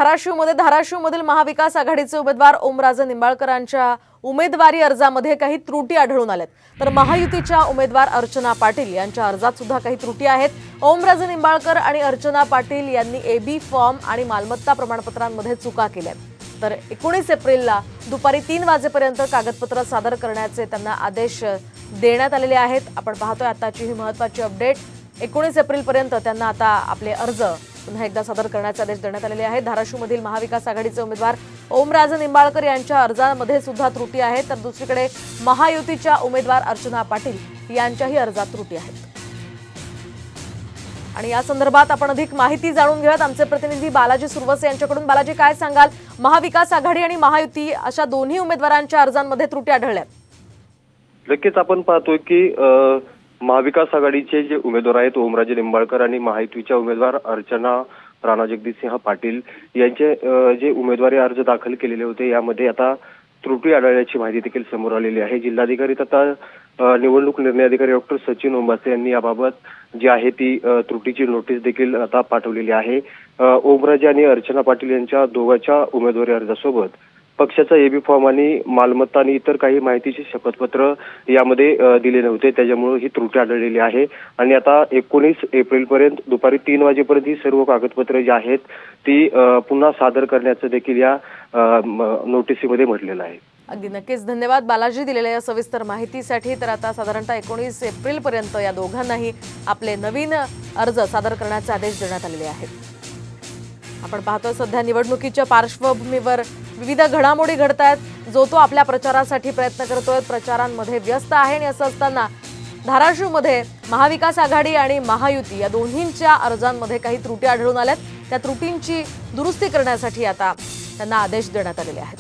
धाराशिवमधील महाविकास आघाडीचे उमेदवार ओमराजे निंबाळकरांच्या उमेदवारी अर्जामध्ये काही त्रुटी आढळून आल्यात, तर महायुतीच्या उमेदवार अर्चना पाटील यांच्या अर्जात सुद्धा काही त्रुटी आहेत। ओमराजे निंबाळकर आणि अर्चना पाटील यांनी एबी फॉर्म आणि मालमत्ता प्रमाणपत्रांमध्ये चुका केल्या, तर 19 एप्रिलला दुपारी 3 वाजेपर्यंत कागदपत्र सादर करण्याचे त्यांना आदेश देण्यात आलेले आहेत। आपण पाहतोय आताची ही महत्त्वाची अपडेट। 19 एप्रिलपर्यंत त्यांना आता आपले अर्ज पुन्हा एकदा सादर करण्याचे आदेश देण्यात आलेले आहेत। धाराशिवमधील महाविकास आघाडीचे उमेदवार ओमराजे निंबाळकर यांच्या अर्जामध्ये सुद्धा त्रुटी आहेत, तर दुसरीकडे महायुतीच्या उमेदवार अर्चना पाटील यांच्याही अर्जात त्रुटी आहेत। आणि या संदर्भात आपण अधिक माहिती जाणून घेऊयात आमचे प्रतिनिधी बालाजी सुरवसे यांच्याकडून। बालाजी, काय सांगाल, महाविकास आघाडी आणि महायुती अशा दोन्ही उमेदवारांच्या अर्जांमध्ये त्रुटी आढळल्यात? नक्कीच आपण पाहतोय की महाविकास आघाडीचे जे उमेदवार आहेत ओमराजे निंबाळकर आणि महायुतीच्या उमेदवार अर्चना राणा जगदीशसिंह पाटील यांचे जे उमेदवारी अर्ज दाखल केलेले होते यामध्ये आता त्रुटी आढळल्याची माहिती देखील समोर आलेली आहे। जिल्हाधिकारी तथा निवडणूक निर्णय अधिकारी डॉक्टर सचिन ओंबासे यांनी याबाबत जी आहे ती त्रुटीची नोटीस देखील आता पाठवलेली आहे। ओमराजे आणि अर्चना पाटील यांच्या दोघांच्या उमेदवारी अर्जासोबत पक्षाचा एबी फॉर्म आणि मालमत्ता आणि इतर काही माहितीचे शपथपत्र यामध्ये दिले नव्हते, त्याच्यामुळे ही त्रुटी आढळलेली आहे। आणि आता 19 एप्रिलपर्यंत दुपारी 3 वाजेपर्यंत ही सर्व कागदपत्रे जी आहेत ती पुन्हा सादर करण्याचं देखील या नोटिसीमध्ये म्हटलेलं आहे। अगदी नक्कीच धन्यवाद बालाजी दिलेल्या या सविस्तर माहितीसाठी। तर आता साधारणतः 19 एप्रिलपर्यंत या दोघांनाही आपले नवीन अर्ज सादर करण्याचे आदेश देण्यात आलेले आहेत। आपण पाहतोय सध्या निवडणुकीच्या पार्श्वभूमीवर विविध घडामोडी घडतायत, जो तो आपल्या प्रचारासाठी प्रयत्न करतोय, प्रचारांमध्ये व्यस्त आहे। आणि असं असताना धाराशिवमध्ये महाविकास आघाडी आणि महायुती या दोन्हींच्या अर्जांमध्ये काही त्रुटी आढळून आल्यात, त्या त्रुटींची दुरुस्ती करण्यासाठी आता त्यांना आदेश देण्यात आलेले आहेत।